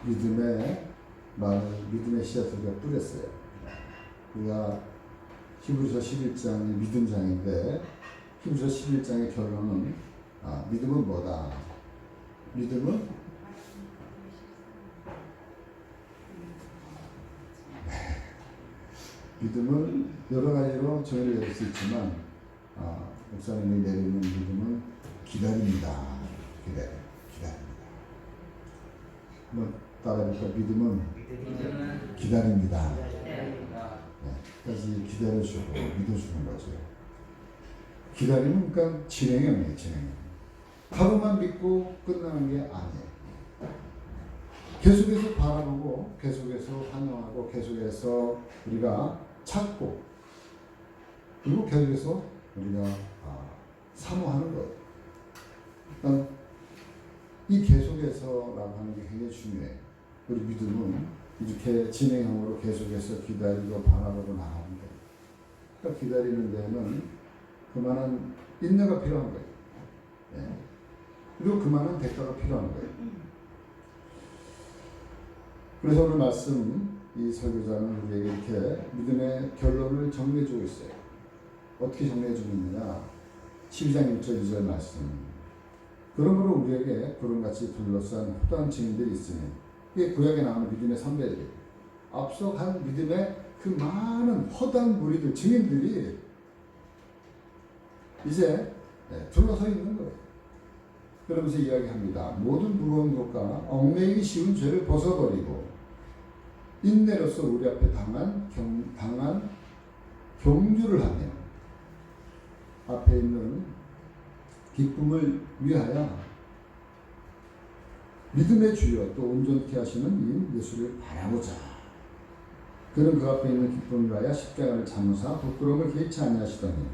믿음의 마음을 믿음의 씨앗을 우리가 뿌렸어요. 우리가 히브리서 11장이 믿음장인데 히브리서 11장의 결론은 믿음은 뭐다? 믿음은 믿음은 여러 가지로 정의를 내릴 수 있지만 목사님이 내리는 믿음은 기다립니다. 기다립니다. 한번 따라해볼까? 믿음은 기다립니다. 다시 기다려주고 믿어주는 거죠. 기다리면 그러니까 진행형이에요. 진행형. 하루만 믿고 끝나는 게 아니에요. 계속해서 바라보고 계속해서 환영하고 계속해서 우리가 찾고 그리고 계속해서 우리가 사모하는 것. 그러니까 이 계속해서라고 하는 게 굉장히 중요해요. 우리 믿음은 이렇게 진행형으로 계속해서 기다리고 바라보고 나가는 거예요. 그러니까 기다리는 데는 그만한 인내가 필요한 거예요. 네. 그리고 그만한 대가가 필요한 거예요. 그래서 오늘 말씀 이 설교자는 우리에게 이렇게 믿음의 결론을 정리해주고 있어요. 어떻게 정리해주고 있느냐? 12장 1절 2절 말씀. 그러므로 우리에게 구름같이 둘러싼 후한 증인들이 있으니 이게 구약에 나오는 믿음의 선배들이 앞서간 믿음의 그 많은 허다한 무리들 증인들이 이제 둘러서 있는 거예요. 그러면서 이야기합니다. 모든 무거운 것과 얽매이기 쉬운 죄를 벗어버리고 인내로서 우리 앞에 당한 경주를 하며 앞에 있는 기쁨을 위하여 믿음의 주여 또 온전케 하시는 이 예수를 바라보자. 그는 그 앞에 있는 기쁨을 위하여 십자가를 참으사 부끄러움을 개의치 아니하시더니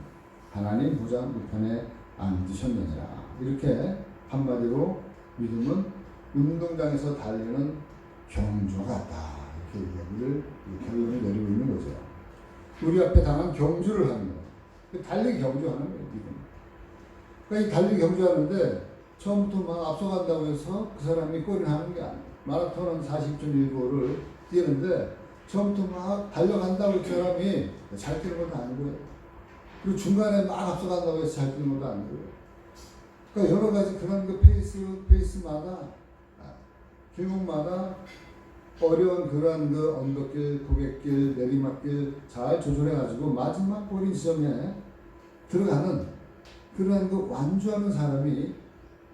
하나님 보좌 우편에 앉으셨느니라. 이렇게 한마디로 믿음은 운동장에서 달리는 경주 같다. 이렇게 이야기를 결론을 내리고 있는 거죠. 우리 앞에 당한 경주를 하는 거예요. 달리기 경주하는 거예요. 믿음. 그러니까 이 달리기 경주하는데 처음부터 막 앞서간다고 해서 그 사람이 골을 하는 게 아니에요. 마라톤은 40.15를 뛰는데 처음부터 막 달려간다고 그 사람이 잘 뛰는 것도 아니고요. 그리고 중간에 막 앞서간다고 해서 잘 뛰는 것도 아니고요. 그러니까 여러 가지 그런 그 페이스마다 길목마다 어려운 그런 그 언덕길, 고갯길, 내리막길 잘 조절해가지고 마지막 골인 지점에 들어가는 그런 그 완주하는 사람이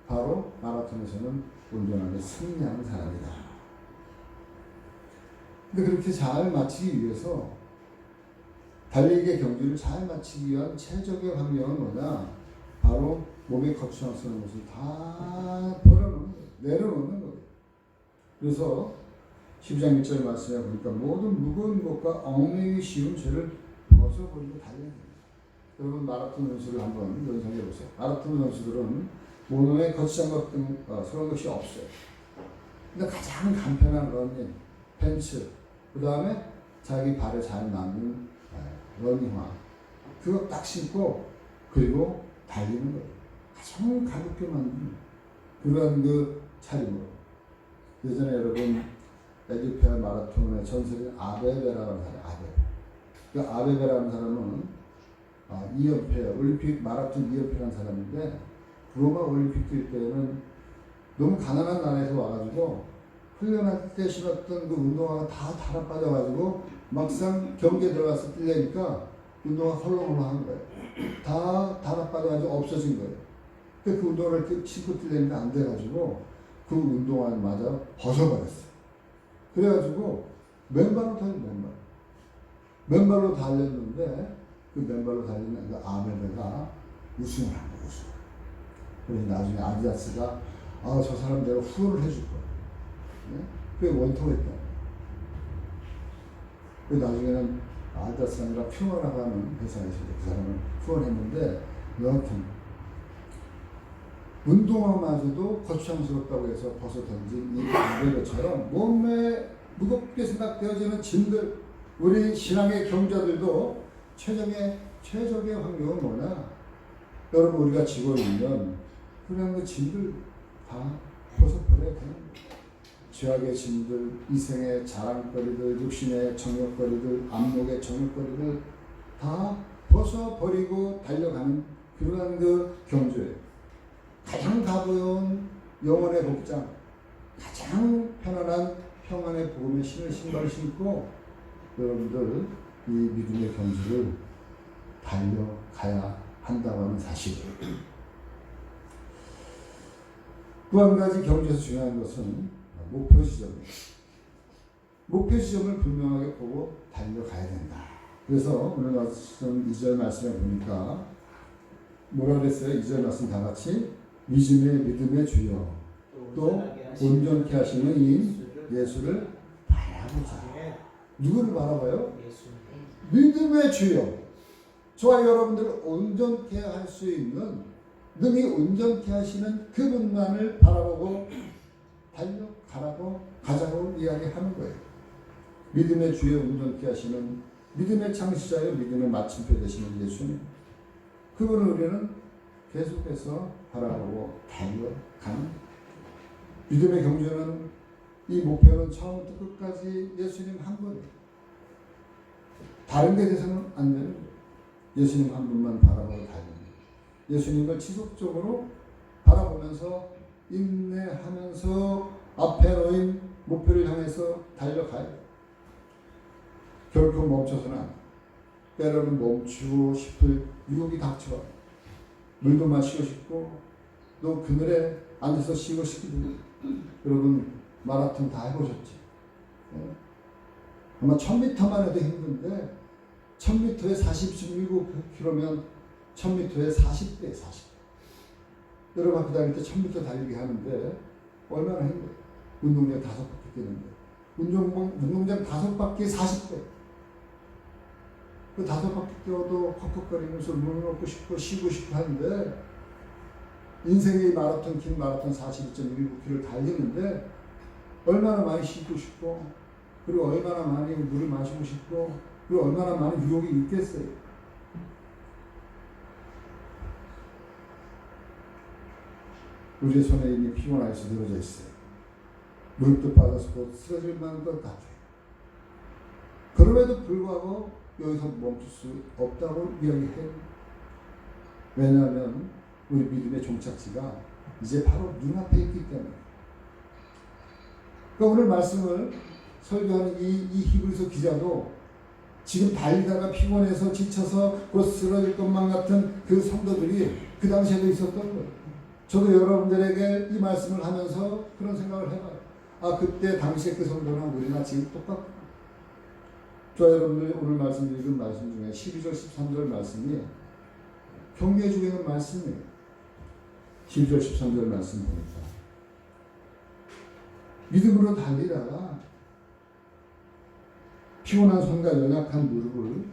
바로 마라톤에서는 온전하게 승리하는 사람이다. 근데 그렇게 잘 마치기 위해서 달리기의 경주를 잘 마치기 위한 최적의 환경은 뭐냐? 바로 몸에 거추장스러운 것을 다 버려놓는 거예요. 내려놓는 거예요. 그래서 12장 1절 말씀에 보니까 모든 무거운 것과 얽매이기 쉬운 죄를 벗어버리고 달려야 됩니다. 여러분 마라톤 선수를 한번 연상해 보세요. 마라톤 선수들은 몸에 거추장 같은 그런 것이 없어요. 근데 가장 간편한 러닝, 팬츠, 그 다음에 자기 발에 잘 맞는 러닝화 그거 딱 신고 그리고 달리는 거예요. 가장 가볍게 만든 그런 그 차림으로. 예전에 여러분 에디페아 마라톤의 전설인 아베베라는 사람, 그 아베베라는 사람은 2연패 올림픽 마라톤 2연패라는 사람인데 로마 올림픽 뛸 때는 너무 가난한 나라에서 와가지고 훈련할 때 신었던 그 운동화가 다 달아 빠져가지고 막상 경기에 들어가서 뛰려니까 운동화 헐렁헐렁한 거예요. 다 달아 빠져가지고 없어진 거예요. 근데 그 운동화를 신고 뛰려니까 안 돼가지고 그 운동화마저 벗어버렸어요. 그래가지고 맨발로 달렸는데 그 맨발로 달리는 그 아메베가 우승을 한 거예요. 우승. 그래서 나중에 아디다스가 저 사람 내가 후원을 해줄 거야. 네? 그게 원통했다. 그 나중에는 아디다스가 아니라 퓨마라고 하는 회사에서 그 사람을 후원했는데 여하튼 운동화마저도 거추장스럽다고 해서 벗어 던진 이 아베베처럼 몸에 무겁게 생각되어지는 짐들, 우리 신앙의 경자들도 최적의 환경은 뭐냐? 여러분 우리가 지고 있는 그런 그 짐들 다 벗어버려야 되는 거예요. 죄악의 짐들, 이생의 자랑거리들, 육신의 정욕거리들, 안목의 정욕거리들 다 벗어버리고 달려가는 그러한 그 경주예요. 가장 가벼운 영혼의 복장, 가장 편안한 평안의 복음의 신을 신고 여러분들 이 믿음의 경주를 달려가야 한다고 하는 사실. 또 한 가지 경주에서 중요한 것은 목표 지점입니다. 목표 지점을 분명하게 보고 달려가야 된다. 그래서 오늘 말씀 2절 말씀에 보니까 뭐라 그랬어요? 2절 말씀 다 같이 믿음의 주여 또 온전케 하시는 이 예수를 바라보자. 누구를 바라봐요? 믿음의 주여. 저와 여러분들을 온전케 할 수 있는, 능히 온전케 하시는 그분만을 바라보고 달려가라고 가자고 이야기하는 거예요. 믿음의 주여 온전케 하시는 믿음의 창시자여 믿음의 마침표 되시는 예수님. 그분을 우리는 계속해서 바라보고 달려가는 믿음의 경주는 이 목표는 처음부터 끝까지 예수님 한 분이에요. 다른 데 대해서는 안 되는 거예요. 예수님 한 분만 바라보고 달리는 예수님을 지속적으로 바라보면서 인내하면서 앞에 놓인 목표를 향해서 달려가요. 결코 멈춰서는 안 돼요. 때로는 멈추고 싶을 유혹이 닥쳐와요. 물도 마시고 싶고 또 그늘에 앉아서 쉬고 싶기도 해요. 여러분 마라톤 다 해보셨지? 아마 1000m만 해도 힘든데 1000m에 47km면 1000m에 40배. 여러분 학교 다닐 때 1000m 달리기 하는데 얼마나 힘들어요. 운동장 5바퀴 뛰는데 운동장 5바퀴 40배. 그 5바퀴 뛰어도 헉헉거리면서 물 먹고 싶고 쉬고 싶고 하는데 인생의 마라톤, 긴 마라톤 42.195km 달리는데 얼마나 많이 쉬고 싶고 그리고 얼마나 많이 물을 마시고 싶고 그리고 얼마나 많은 유혹이 있겠어요. 우리의 손에 이미 피곤하여서 늘어져 있어요. 무릎도 빠져서 곧 쓰러질 만한 것 같아요. 그럼에도 불구하고 여기서 멈출 수 없다고 이야기해요. 왜냐하면 우리 믿음의 종착지가 이제 바로 눈앞에 있기 때문에. 그러니까 오늘 말씀을 설교하는 이 히브리서 기자도 지금 달리다가 피곤해서 지쳐서 곧 쓰러질 것만 같은 그 성도들이 그 당시에도 있었던 거예요. 저도 여러분들에게 이 말씀을 하면서 그런 생각을 해봐요. 아, 그때 당시에 그 성도나 우리나 지금 똑같구나. 저 여러분들 오늘 말씀 읽은 말씀 중에 12절 13절 말씀이 격려해주고 있는 말씀이에요. 12절 13절 말씀 보니까 믿음으로 달리다가 피곤한 손과 연약한 무릎을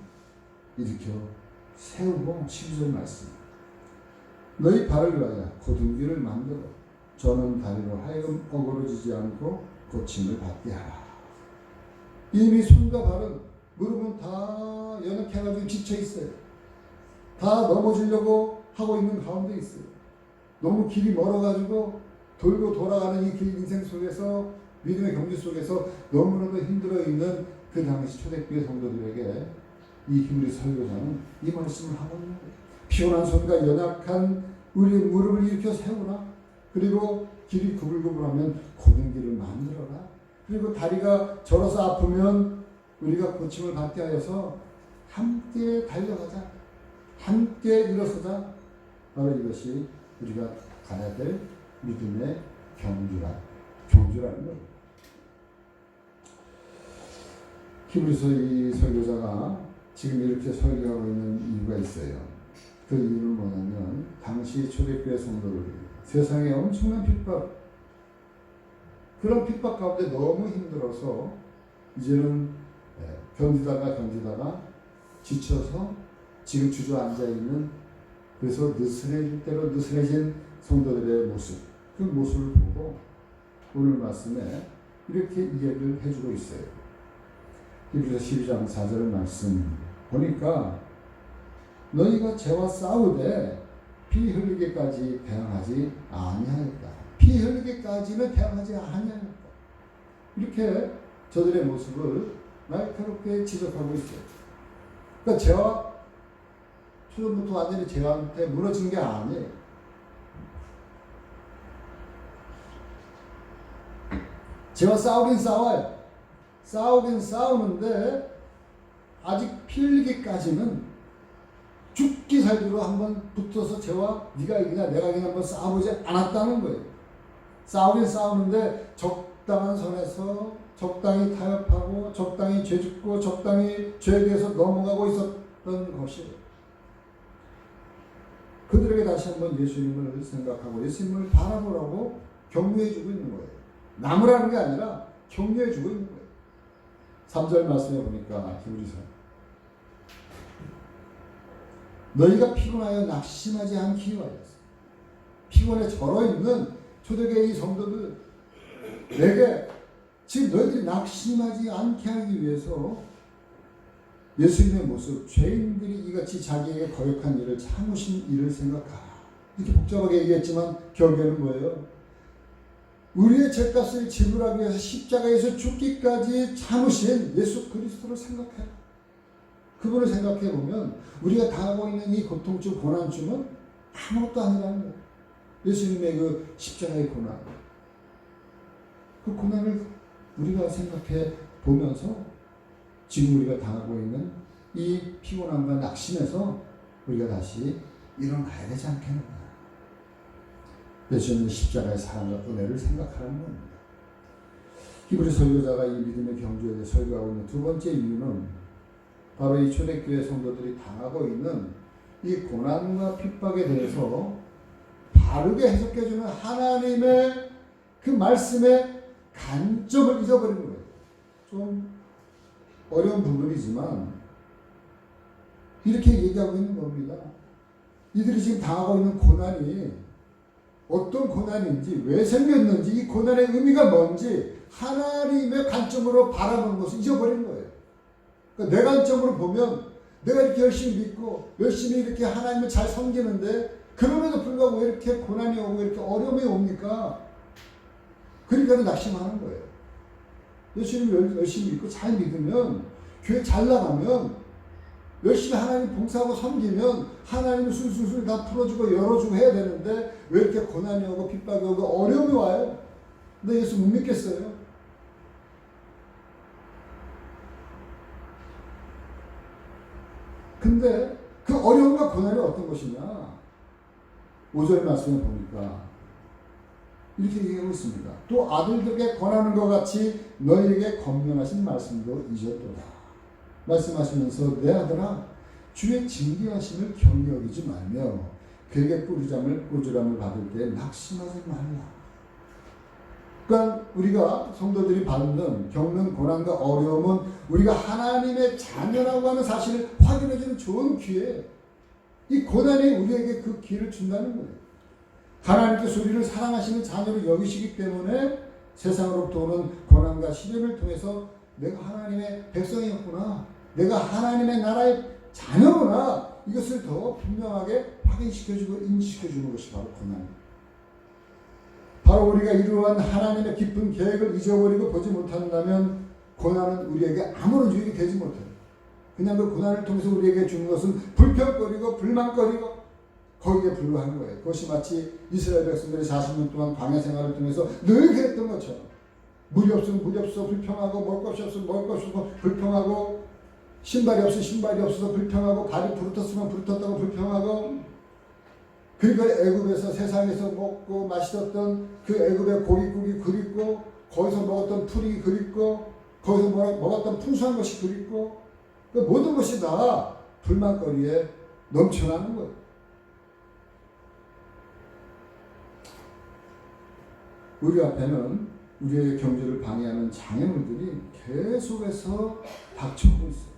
일으켜 세우고 12절 말씀 너희 발을 위하여 곧은 길을 만들어 저는 다리로 하여금 어그러지지 않고 고침을 받게 하라. 이미 손과 발은 무릎은 다 연약해가지고 지쳐있어요. 다 넘어지려고 하고 있는 가운데 있어요. 너무 길이 멀어가지고 돌고 돌아가는 이 길 인생 속에서 믿음의 경주 속에서 너무나도 힘들어 있는 그 당시 초대교회 성도들에게 이 히브리 설교자는 이 말씀을 하고 있는 거예요. 피곤한 손과 연약한 우리 무릎을 일으켜 세우라. 그리고 길이 구불구불하면 곧은 길을 만들어라. 그리고 다리가 절어서 아프면 우리가 고침을 받게 하여서 함께 달려가자. 함께 일어서자. 바로 이것이 우리가 가야 될 믿음의 경주라는 것. 히브리서 이 설교자가 지금 이렇게 설교하고 있는 이유가 있어요. 그 이유는 뭐냐면 당시 초대교회 성도들이 세상에 엄청난 핍박, 그런 핍박 가운데 너무 힘들어서 이제는 견디다가 지쳐서 지금 주저앉아 있는, 그래서 느슨해질 대로 느슨해진 성도들의 모습, 그 모습을 보고 오늘 말씀에 이렇게 이야기를 해주고 있어요. 히브리서 12장 4절 말씀 보니까 너희가 죄와 싸우되 피 흘리기까지 대항하지 아니하였다. 피 흘리기까지는 대항하지 아니하였다. 이렇게 저들의 모습을 날카롭게 지적하고 있어요. 그러니까 죄와 초전부터 완전히 죄한테 무너진 게 아니에요. 죄와 싸우긴 싸워요. 싸우긴 싸우는데 아직 피 흘리기까지는 죽기 살기로 한번 붙어서 죄와 네가 이기냐 내가 이기냐 한번 싸우지 않았다는 거예요. 싸우긴 싸우는데 적당한 선에서 적당히 타협하고 적당히 죄 짓고 적당히 죄에 대해서 넘어가고 있었던 것이에요. 그들에게 다시 한번 예수님을 생각하고 예수님을 바라보라고 격려해주고 있는 거예요. 나무라는 게 아니라 격려해주고 있는 거예요. 3절 말씀에 보니까 히브리서 너희가 피곤하여 낙심하지 않기 위하여서 피곤에 절어있는 초대교회 이 성도들 내게 지금 너희들이 낙심하지 않게 하기 위해서 예수님의 모습 죄인들이 이같이 자기에게 거역한 일을 참으신 일을 생각하라. 이렇게 복잡하게 얘기했지만 결국에는 뭐예요? 우리의 죄값을 지불하기 위해서 십자가에서 죽기까지 참으신 예수 그리스도를 생각해라. 그분을 생각해 보면 우리가 당하고 있는 이 고통쯤 고난쯤은 아무것도 아니라는 거예요. 예수님의 그 십자가의 고난, 그 고난을 우리가 생각해 보면서 지금 우리가 당하고 있는 이 피곤함과 낙심에서 우리가 다시 일어나야 되지 않겠는가. 예수님의 십자가의 사랑과 은혜를 생각하라는 겁니다. 히브리 설교자가 이 믿음의 경주에 대해 설교하고 있는 두 번째 이유는 바로 이 초대교회 성도들이 당하고 있는 이 고난과 핍박에 대해서 바르게 해석해주는 하나님의 그 말씀의 간점을 잊어버리는 거예요. 좀 어려운 부분이지만 이렇게 얘기하고 있는 겁니다. 이들이 지금 당하고 있는 고난이 어떤 고난인지 왜 생겼는지 이 고난의 의미가 뭔지 하나님의 관점으로 바라보는 것을 잊어버리는 거예요. 그러니까 내 관점으로 보면 내가 이렇게 열심히 믿고 열심히 이렇게 하나님을 잘 섬기는데 그럼에도 불구하고 왜 이렇게 고난이 오고 이렇게 어려움이 옵니까? 그러니까 낙심하는 거예요. 예수님을 열심히 믿고 잘 믿으면 교회 잘 나가면 열심히 하나님 봉사하고 섬기면 하나님이 술술술 다 풀어주고 열어주고 해야 되는데 왜 이렇게 고난이 오고 핍박이 오고 어려움이 와요? 근데 예수 못 믿겠어요? 근데 그 어려움과 고난이 어떤 것이냐? 5절 말씀을 보니까 이렇게 얘기하고 있습니다. 또 아들들에게 권하는 것 같이 너희에게 권면하신 말씀도 잊었도다. 말씀하시면서 내 아들아 주의 징계하심을 경히 여기지 말며 그에게 꾸지람을 받을 때 낙심하지 말라. 그러니까 우리가 성도들이 받는 겪는 고난과 어려움은 우리가 하나님의 자녀라고 하는 사실을 확인해주는 좋은 기회. 이 고난이 우리에게 그 기회를 준다는 거예요. 하나님께서 우리를 사랑하시는 자녀로 여기시기 때문에 세상으로부터 오는 고난과 시련을 통해서 내가 하나님의 백성이었구나, 내가 하나님의 나라의 자녀구나, 이것을 더 분명하게 확인시켜주고 인지시켜주는 것이 바로 고난입니다. 바로 우리가 이루어한 하나님의 깊은 계획을 잊어버리고 보지 못한다면 고난은 우리에게 아무런 유익이 되지 못해요. 그냥 그 고난을 통해서 우리에게 주는 것은 불평거리고 불만거리고 거기에 불과한 거예요. 그것이 마치 이스라엘 백성들이 40년 동안 광야 생활을 통해서 늘 그랬던 것처럼 물이 없으면 물이 없어 불평하고 먹을 것이 없으면 먹을 것이 없어 불평하고 신발이 없으면 신발이 없어서 불평하고 발이 부르텄으면 부르텄다고 불평하고 그러니까 애굽에서 세상에서 먹고 마시던 그 애굽의 고깃국이 그립고 거기서 먹었던 풀이 그립고 거기서 먹었던 풍성한 것이 그립고 그 모든 것이 다 불만거리에 넘쳐나는 거예요. 우리 앞에는 우리의 경제를 방해하는 장애물들이 계속해서 닥쳐오고 있어요.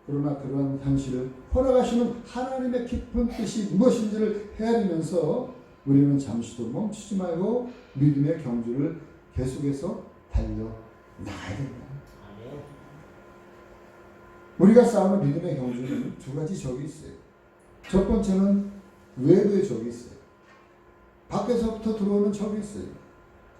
그러나 그러한 현실을 허락하시는 하나님의 깊은 뜻이 무엇인지를 헤아리면서 우리는 잠시도 멈추지 말고 믿음의 경주를 계속해서 달려나가야 됩니다. 우리가 싸우는 믿음의 경주는 두 가지 적이 있어요. 첫 번째는 외부의 적이 있어요. 밖에서부터 들어오는 적이 있어요.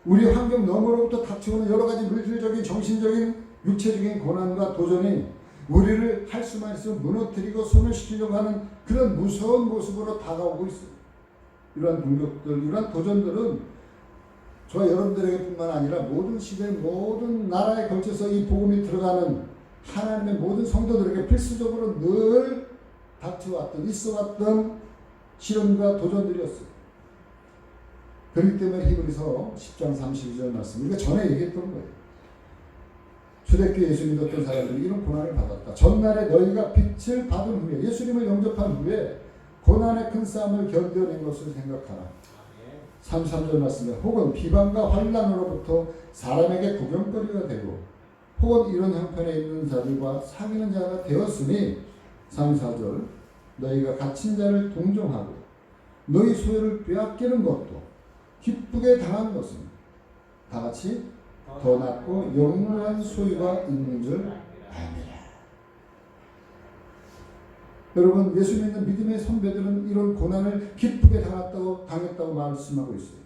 우리 환경 너머로부터 닥쳐오는 여러 가지 물질적인, 정신적인, 육체적인 고난과 도전이 우리를 할 수만 있으면 무너뜨리고 소멸시키려고 하는 그런 무서운 모습으로 다가오고 있어요. 이러한 공격들, 이러한 도전들은 저와 여러분들에게 뿐만 아니라 모든 시대, 모든 나라에 걸쳐서 이 복음이 들어가는 하나님의 모든 성도들에게 필수적으로 늘 닥쳐왔던, 있어왔던 시련과 도전들이었어요. 그렇기 때문에 히브리서 10장 32절 말씀, 우리가 전에 얘기했던 거예요. 초대교회 예수 믿었던 사람들이 이런 고난을 받았다. 전날에 너희가 빛을 받은 후에, 예수님을 영접한 후에 고난의 큰 싸움을 견뎌낸 것을 생각하라. 33절 말씀에 혹은 비방과 환난으로부터 사람에게 구경거리가 되고 혹은 이런 형편에 있는 자들과 사귀는 자가 되었으니 34절 너희가 갇힌 자를 동정하고 너희 소유를 빼앗기는 것도 기쁘게 당한 것은 다 같이 더 낫고 영원한 소유가 있는 줄 아니라. 여러분, 예수 믿는 믿음의 선배들은 이런 고난을 기쁘게 당했다고 말씀하고 있어요.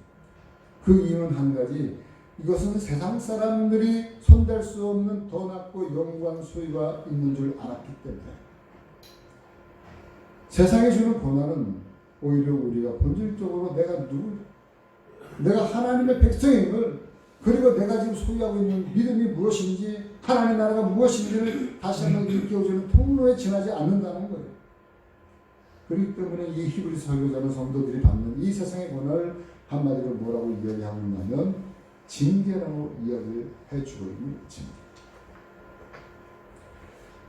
그 이유는 한 가지, 이것은 세상 사람들이 손댈 수 없는 더 낫고 영광 소유가 있는 줄 알았기 때문에. 세상이 주는 고난은 오히려 우리가 본질적으로 내가 하나님의 백성임을, 그리고 내가 지금 소유하고 있는 믿음이 무엇인지, 하나님의 나라가 무엇인지를 다시 한번 일깨워주는 통로에 지나지 않는다는 거예요. 그렇기 때문에 이 히브리 설교자는 성도들이 받는 이 세상의 고난을 한마디로 뭐라고 이야기하고 있냐면 징계라고 이야기를 해주고 있는 징계.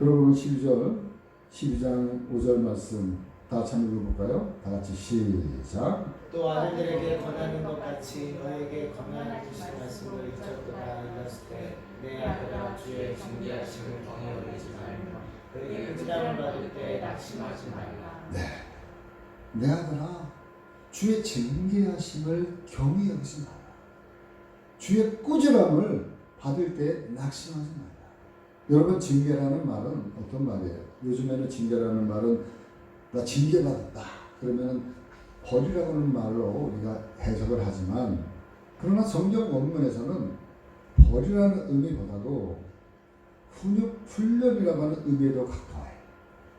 여러분 12장 5절 말씀 다 같이 한번 읽어볼까요? 다 같이 시작. 또 아들들에게 권하는 것 같이 너에게 권하는 주신 말씀을 잊었도다. 이랬을 때 내 아들아 주의 징계하심을 경히 여기지 말며 그에게 꾸지람을 받을 때 낙심하지 말라. 네, 내 아들아 주의 징계하심을 경히 여기지 말라. 주의 꾸지람을 받을 때 낙심하지 말라. 여러분, 징계라는 말은 어떤 말이에요? 요즘에는 징계라는 말은 나 징계받았다 그러면 벌이라고는 말로 우리가 해석을 하지만, 그러나 성경 원문에서는 벌이라는 의미보다도 훈련이라고 하는 의미에 더 가까워요.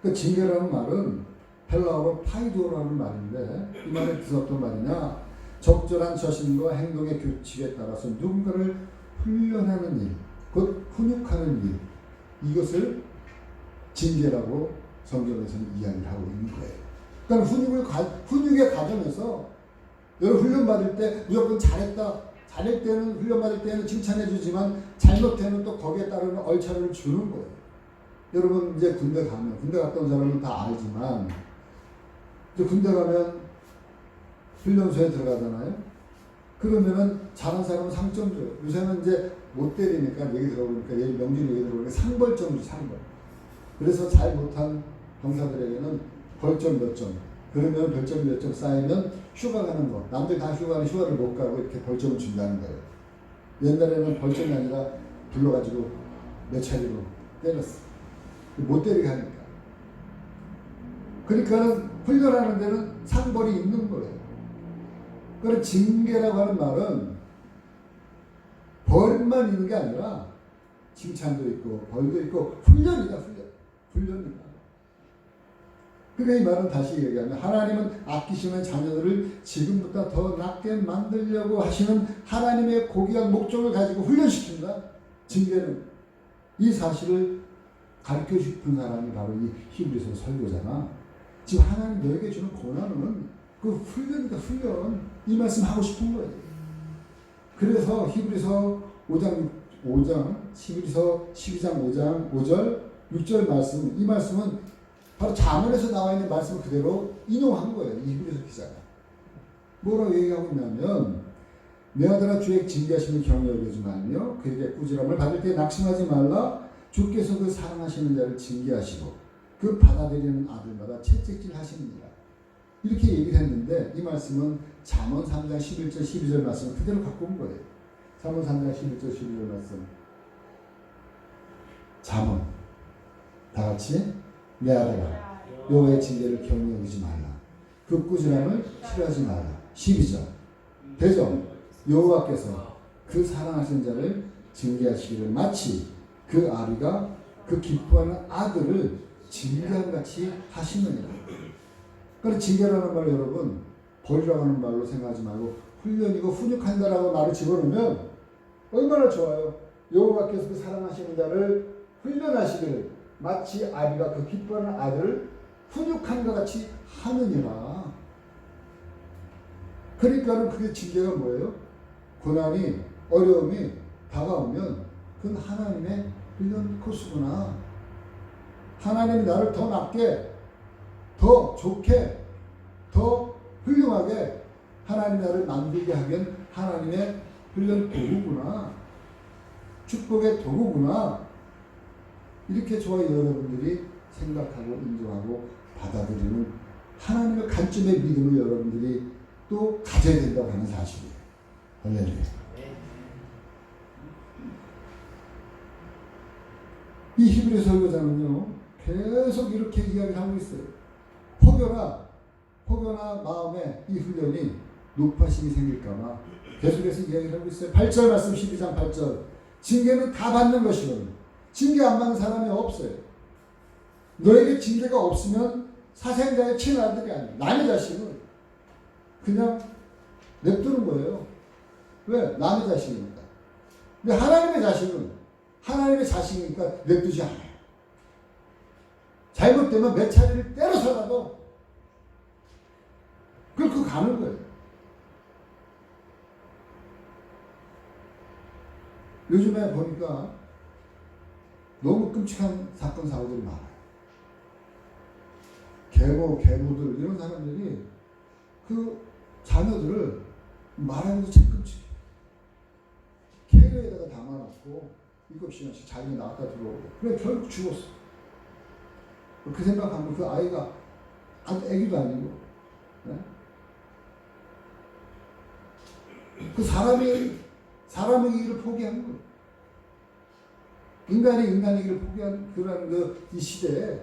그 징계라는 말은 헬라어로 파이도라는 말인데, 이 말의 뜻은 어떤 말이냐? 적절한 저신과 행동의 규칙에 따라서 누군가를 훈련하는 일, 곧 훈육하는 일, 이것을 징계라고 성경에서는 이야기를 하고 있는 거예요. 그러니까 훈육의 과정에서 여러분 훈련받을 때 무조건 잘할 때는, 훈련받을 때는 칭찬해 주지만 잘못되면 또 거기에 따르는 얼차려를 주는 거예요. 여러분 이제 군대 갔다 온 사람은 다 알지만, 이제 군대 가면 훈련소에 들어가잖아요. 그러면은 잘한 사람은 상점 줘요. 요새는 이제 못 때리니까, 얘기 들어보니까, 명준 얘기 들어보니까 상벌점 줘, 상벌. 그래서 잘 못한 병사들에게는 벌점 몇 점, 그러면 벌점 몇 점 쌓이면 휴가 가는 거, 남들 다 휴가를 못 가고 이렇게 벌점을 준다는 거예요. 옛날에는 벌점이 아니라 불러가지고 몇 차례로 때렸어. 못 때리게 하니까. 그러니까 훈련하는 데는 상벌이 있는 거예요. 그래서 징계라고 하는 말은 벌만 있는 게 아니라 칭찬도 있고 벌도 있고 훈련이다. 훈련이다. 그러니까 이 말은 다시 얘기하면, 하나님은 아끼시는 자녀들을 지금보다 더 낫게 만들려고 하시는 하나님의 고귀한 목적을 가지고 훈련시킨다. 징계는 이 사실을 가르쳐 싶은 사람이 바로 이 히브리서 설교잖아. 지금 하나님 너에게 주는 고난은 그 훈련이다. 훈련. 이 말씀 하고 싶은 거예요. 그래서 히브리서 12장 5장 5절 6절 말씀, 이 말씀은 바로 잠언에서 나와 있는 말씀을 그대로 인용한 거예요. 이 히브리서 기자가. 뭐라고 얘기하고 있냐면, 내 아들아 주의 징계하심을 경히 여기지 말며 그에게 꾸지람을 받을 때 낙심하지 말라. 주께서 그 사랑하시는 자를 징계하시고 그 받아들이는 아들마다 채찍질 하시느니라. 이렇게 얘기를 했는데, 이 말씀은 잠언 3장 11절 12절 말씀을 그대로 갖고 온 거예요. 잠언 3장 11절 12절 말씀. 잠언 다 같이, 내 아들아 여호와의 징계를 경히 여기지 말라. 그 꾸지람을 싫어하지 말라. 12절 대점 여호와께서 그 사랑하신 자를 징계하시기를 마치 그 아비가 그 기뻐하는 아들을 징계함같이 하시느니라. 그러니까 징계라는 말 여러분 벌이라고 하는 말로 생각하지 말고 훈련이고 훈육한다라고 말을 집어넣으면 얼마나 좋아요. 여호와께서 그 사랑하시는 자를 훈련하시기를 마치 아비가 그 기뻐하는 아들을 훈육함과 같이 하느니라. 그러니까는 그게 징계가 뭐예요? 고난이 어려움이 다가오면 그건 하나님의 훈련 코스구나. 하나님이 나를 더 낫게, 더 좋게, 더 훌륭하게 하나님 나를 만들게 하긴 하나님의 훈련 도구구나. 축복의 도구구나. 이렇게 저와 여러분들이 생각하고 인정하고 받아들이는 하나님의 관점의 믿음을 여러분들이 또 가져야 된다고 하는 사실이에요. 할렐루야. 이 히브리 설교자는요 계속 이렇게 이야기를 하고 있어요. 혹여나 마음에 이 훈련이 높아심이 생길까봐 계속해서 이야기를 하고 있어요. 8절 말씀 12장 8절 징계는 다 받는 것이거든요. 징계 안 받는 사람이 없어요. 너에게 징계가 없으면 사생자의 친아들이 아니에요. 남의 자식은 그냥 냅두는 거예요. 왜? 남의 자식이니까. 근데 하나님의 자식은 하나님의 자식이니까 냅두지 않아요. 잘못되면 몇 차례를 때려서라도 끌고 가는 거예요. 요즘에 보니까 너무 끔찍한 사건 사고들이 많아요. 계모들 이런 사람들이 그 자녀들을 말하면서 참 끔찍해. 캐리어에다가 담아놓고 7시간씩 자기가 나갔다 들어오고 그래 결국 죽었어. 그 생각하면 그 아이가 아주 애기도 아니고 네? 그 사람의 길을 포기한 거예요. 인간의 길을 포기한 그런 이 시대에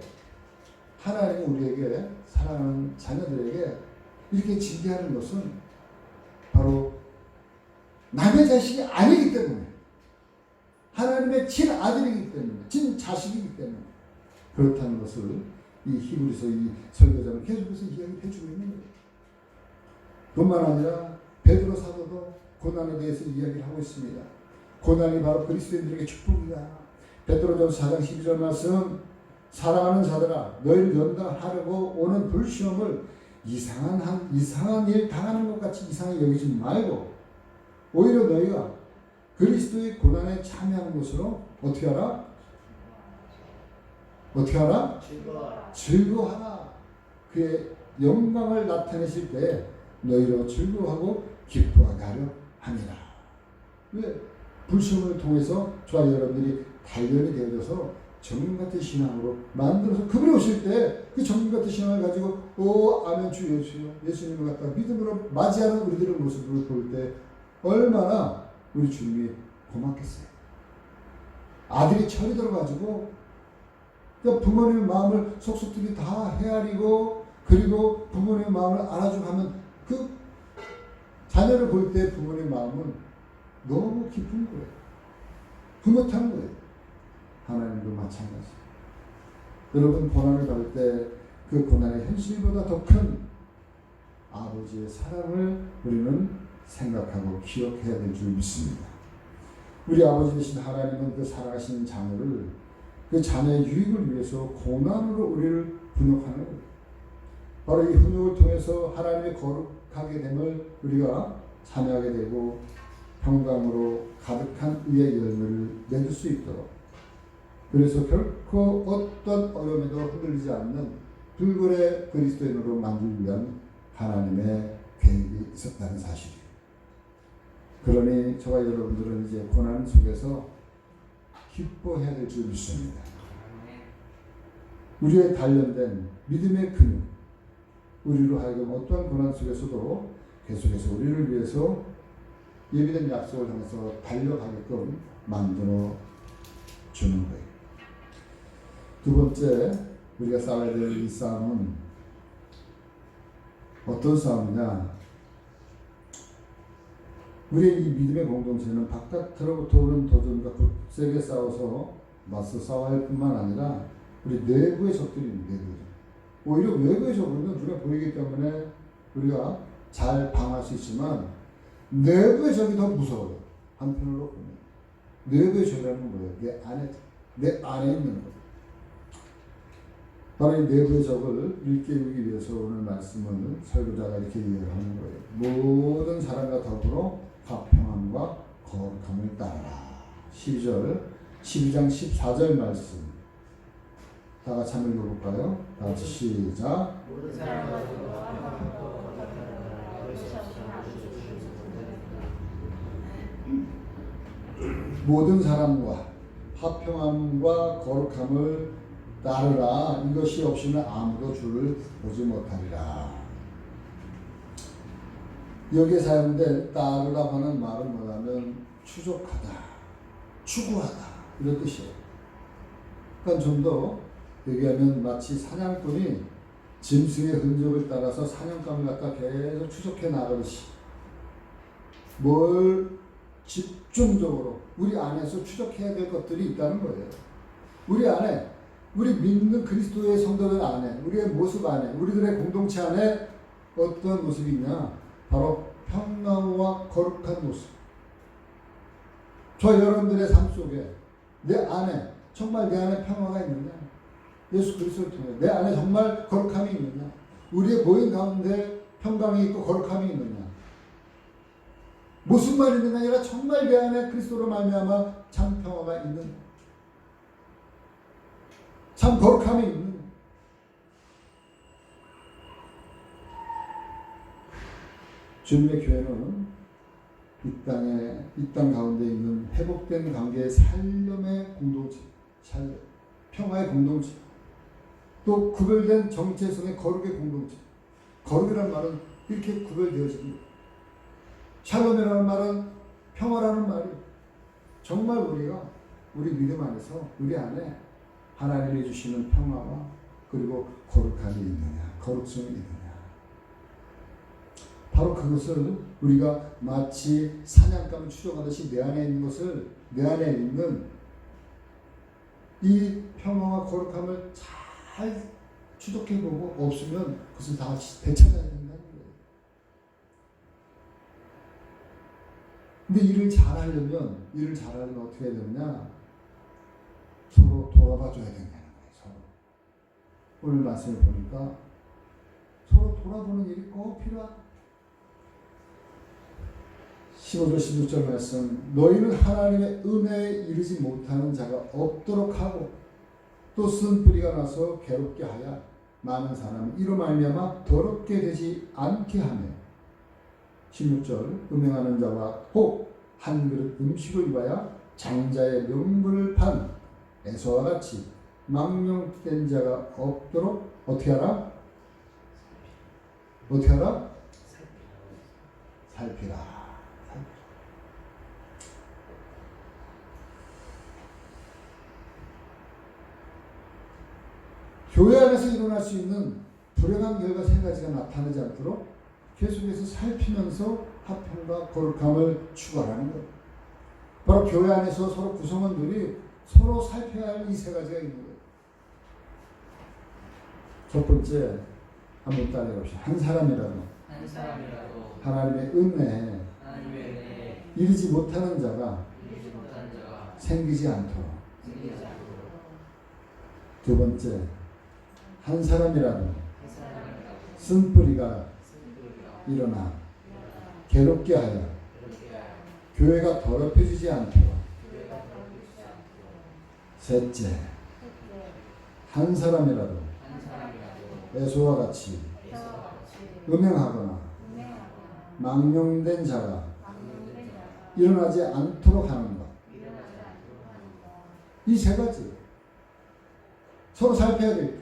하나님은 우리에게 사랑하는 자녀들에게 이렇게 징계하는 것은 바로 남의 자식이 아니기 때문에 하나님의 친아들이기 때문에 친자식이기 때문에 그렇다는 것을 이 히브리서 이 설교자는 계속해서 이야기를 해주고 있는 거예요. 뿐만 아니라 베드로 사도도 고난에 대해서 이야기를 하고 있습니다. 고난이 바로 그리스도인들에게 축복이다. 베드로전서 4장 12절 말씀 사랑하는 자들아 너희를 연단하려고 오는 불시험을 이상한 일 당하는 것 같이 이상하게 여기지 말고 오히려 너희가 그리스도의 고난에 참여하는 것으로 어떻게 하라? 즐거워하라. 그의 영광을 나타내실 때 너희로 즐거워하고 기뻐하게 하려 함이라. 왜? 불시험을 통해서 저와 여러분들이 단련이 되어져서 정금 같은 신앙으로 만들어서 그분이 오실 때 그 정금 같은 신앙을 가지고 아멘 주 예수요 예수님을 갖다 믿음으로 맞이하는 우리들의 모습을 볼 때 얼마나 우리 주님이 고맙겠어요. 아들이 철이 들어가지고 부모님의 마음을 속속들이 다 헤아리고 그리고 부모님의 마음을 알아주고 하면 그 자녀를 볼 때 부모님의 마음은 너무 깊은 거예요. 흐뭇한 거예요. 하나님도 마찬가지. 여러분 고난을 받을 때 그 고난의 현실보다 더 큰 아버지의 사랑을 우리는 생각하고 기억해야 될 줄 믿습니다. 우리 아버지 되신 하나님은 그 사랑하시는 자녀를 그 자녀의 유익을 위해서 고난으로 우리를 훈육하는 거예요. 바로 이 훈육을 통해서 하나님의 거룩하게 됨을 우리가 참여하게 되고 평강으로 가득한 의의 열매를 맺을 수 있도록 그래서 결코 어떤 어려움에도 흔들리지 않는 불굴의 그리스도인으로 만들기 위한 하나님의 계획이 있었다는 사실이에요. 그러니 저와 여러분들은 이제 고난 속에서 기뻐해야 될 줄 믿습니다. 우리의 단련된 믿음의 근육 우리로 하여금 어떠한 고난 속에서도 계속해서 우리를 위해서 예비된 약속을 향해서 달려가게끔 만들어 주는 거예요. 두 번째 우리가 싸워야 될 이 싸움은 어떤 싸움이냐? 우리의 이 믿음의 공동체는 바깥으로부터 오는 도전과 굳세게 싸워서 맞서 싸워야 할 뿐만 아니라 우리 내부의 적들이 있는 내부의 적. 오히려 외부의 적은 눈에 보이기 때문에 우리가 잘 방어할 수 있지만 내부의 적이 더 무서워요. 한편으로 보면 내부의 적이라는 뭐예요? 내 안에 있는 것. 바로 이 내부의 적을 일깨우기 위해서 오늘 말씀을 설교자가 이렇게 이야기하는 거예요. 모든 사람과 더불어 화평함과 거룩함을 따르라. 12장 14절 말씀 다 같이 한번 읽어볼까요? 다 같이 시작. 모든 사람과 모든 사람과 화평함과 거룩함을 따르라. 이것이 없이는 아무도 주를 보지 못하리라. 여기에 사용된 따르라고 하는 말은 뭐냐면 추적하다, 추구하다 이런 뜻이에요. 그러니까 좀 더 얘기하면 마치 사냥꾼이 짐승의 흔적을 따라서 사냥감을 갖다 계속 추적해 나가듯이 뭘 집중적으로 우리 안에서 추적해야 될 것들이 있다는 거예요. 우리 안에, 우리 믿는 그리스도의 성도들 안에, 우리의 모습 안에, 우리들의 공동체 안에 어떤 모습이 있냐? 바로 평강과 거룩한 모습. 저 여러분들의 삶 속에 내 안에 정말 내 안에 평화가 있느냐? 예수 그리스도를 통해 내 안에 정말 거룩함이 있느냐? 우리의 모임 가운데 평강이 있고 거룩함이 있느냐? 모습만 있는 게 아니라 정말 내 안에 그리스도로 말미암아 참 평화가 있는, 참 거룩함이 있는. 주님의 교회는 이 땅 가운데 있는 회복된 관계의 살림의 공동체, 평화의 공동체, 또 구별된 정체성의 거룩의 공동체. 거룩이라는 말은 이렇게 구별되어집니다. 샬롬이라는 말은 평화라는 말이 정말 우리가 우리 믿음 안에서 우리 안에 하나님이 주시는 평화와 그리고 거룩함이 있느냐, 거룩성이 있느냐. 바로 그것을 우리가 마치 사냥감을 추적하듯이 내 안에 있는 것을, 내 안에 있는 이 평화와 거룩함을 잘 추적해보고 없으면 그것을 다 되찾아야 된다는 거예요. 근데 일을 잘하려면 어떻게 해야 되느냐? 서로 돌아봐줘야 된다는 거예요. 서로. 오늘 말씀을 보니까 서로 돌아보는 일이 꼭 필요하다. 15절 16절 말씀, 너희는 하나님의 은혜에 이르지 못하는 자가 없도록 하고 또 쓴 뿌리가 나서 괴롭게 하여 많은 사람이 이로 말미암아 더럽게 되지 않게 하며 16절, 음행하는 자와 혹 한 그릇 음식을 입어야 장자의 명분을 판 에서와 같이 망령된 자가 없도록 어떻게 하라? 어떻게 하라? 살피라. 교회 안에서 일어날 수 있는 불행한 결과 세 가지가 나타나지 않도록 계속해서 살피면서 화평과 거룩함을 추구하라는 거예요. 바로 교회 안에서 서로 구성원들이 서로 살펴야 할 이 세 가지가 있는 거예요. 첫 번째, 한번 따라해 봅시다. 한 사람이라도 하나님의 은혜에 이르지 못하는 자가 생기지 않도록. 두 번째, 한 사람이라도 쓴뿌리가 일어나 괴롭게 하여 교회가 더럽혀지지 않도록. 셋째, 한 사람이라도 에서와 같이 음행하거나 망령된 자가 일어나지 않도록 하는 것. 이 세 가지 서로 살펴야 돼.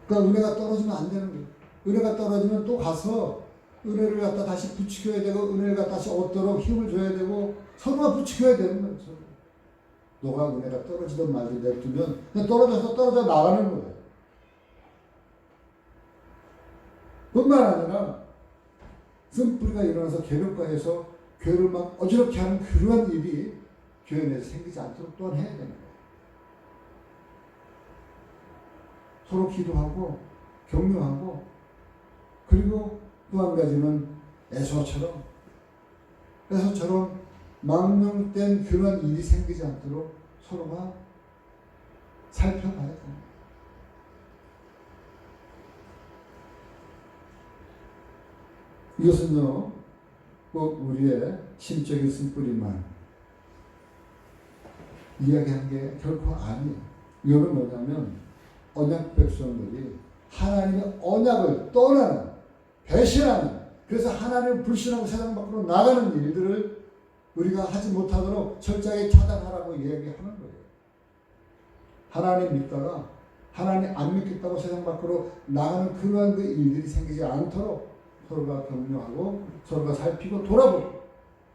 그러니까 은혜가 떨어지면 안 되는 거예요. 은혜가 떨어지면 또 가서 은혜를 갖다 다시 부추겨야 되고 은혜를 갖다 다시 얻도록 힘을 줘야 되고 서로가 부추겨야 되는 거예요. 서로. 너가 은혜가 떨어지던 말을 냅두면 그냥 떨어져 나가는 거예요. 뿐만 아니라 쓴뿌리가 일어나서 괴력과해서 교회를 막 어지럽게 하는 그러한 일이 교회 내에서 생기지 않도록 또한 해야 되는 거예요. 서로 기도하고 격려하고, 그리고 또 한 가지는 에서처럼 망령된 그런 일이 생기지 않도록 서로가 살펴봐야 됩니다. 이것은요, 꼭 우리의 심적인 쓴뿌리만 이야기한 게 결코 아니에요. 이거는 뭐냐면 언약 백성들이 하나님의 언약을 떠나는, 배신하는, 그래서 하나님을 불신하고 세상 밖으로 나가는 일들을 우리가 하지 못하도록 철저하게 차단하라고 이야기하는 거예요. 하나님 믿다가 하나님 안 믿겠다고 세상 밖으로 나가는 그러한 그 일들이 생기지 않도록 서로가 격려하고 서로가 살피고 돌아보고,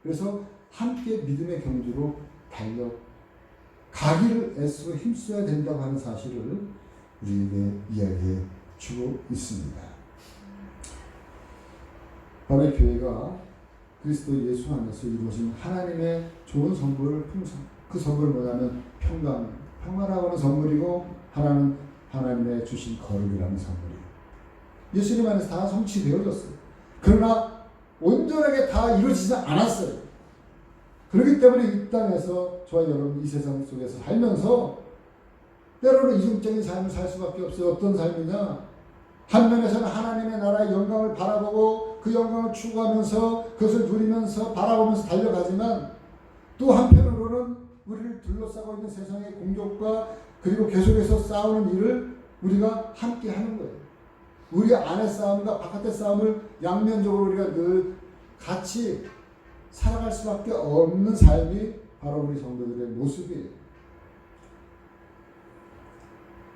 그래서 함께 믿음의 경주로 달려가기를 애쓰고 힘써야 된다고 하는 사실을 우리에게 이야기해 주고 있습니다. 바로 교회가 그리스도 예수 안에서 이루어진 하나님의 좋은 선물, 풍성, 그 선물은 뭐냐면 평화라고 하는 선물이고, 하나는 하나님의 주신 거룩이라는 선물이에요. 예수님 안에서 다 성취되어졌어요. 그러나 온전하게 다 이루어지지 않았어요. 그렇기 때문에 이 땅에서 저와 여러분 이 세상 속에서 살면서 때로는 이중적인 삶을 살 수밖에 없어요. 어떤 삶이냐? 한 면에서는 하나님의 나라의 영광을 바라보고 그 영광을 추구하면서 그것을 누리면서 바라보면서 달려가지만, 또 한편으로는 우리를 둘러싸고 있는 세상의 공격과 그리고 계속해서 싸우는 일을 우리가 함께 하는 거예요. 우리 안의 싸움과 바깥의 싸움을 양면적으로 우리가 늘 같이 살아갈 수밖에 없는 삶이 바로 우리 성도들의 모습이에요.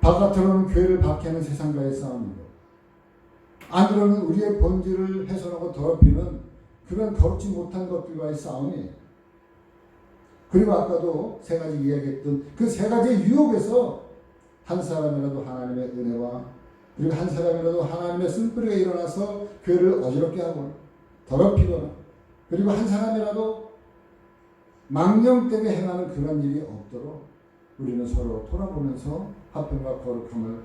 바깥으로는 교회를 박해하는 세상과의 싸움이고, 안으로는 우리의 본질을 훼손하고 더럽히는 그런 거룩지 못한 것들과의 싸움이에요. 그리고 아까도 세 가지 이야기했던 그 세 가지의 유혹에서 한 사람이라도 하나님의 은혜와, 그리고 한 사람이라도 하나님의 쓴뿌리가 일어나서 교회를 어지럽게 하거나 더럽히거나, 그리고 한 사람이라도 망령 때문에 행하는 그런 일이 없도록 우리는 서로 돌아보면서 화평과 거룩함을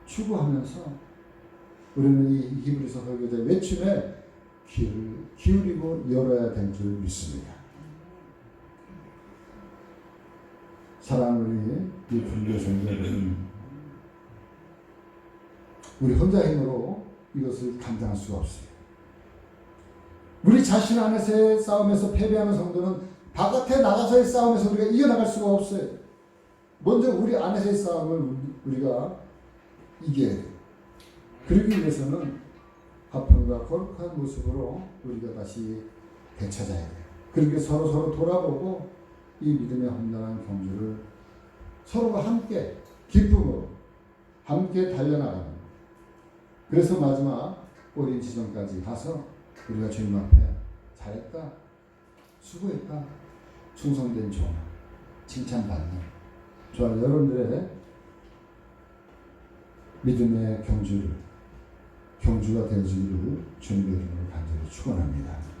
추구하면서 우리는 이 히브리서 설교자의 외침에 귀를 기울이고 열어야 될 줄 믿습니다. 사랑하는 우리 불교 성도들은 우리 혼자 힘으로 이것을 감당할 수가 없어요. 우리 자신 안에서의 싸움에서 패배하는 성도는 바깥에 나가서의 싸움에서 우리가 이겨나갈 수가 없어요. 먼저 우리 안에서의 싸움을 우리가 이겨야 돼요. 그러기 위해서는 화평과 거룩한 모습으로 우리가 다시 되찾아야 돼요. 그렇게 서로 돌아보고 이 믿음의 험난한 경주를 서로가 함께 기쁨으로 함께 달려나가는, 그래서 마지막 꼬린 지점까지 가서 우리가 주님 앞에 잘했다, 수고했다, 충성된 종, 칭찬받는 저와 여러분들의 믿음의 경주가 되어지기를 주님의 이름으로 간절히 축원합니다.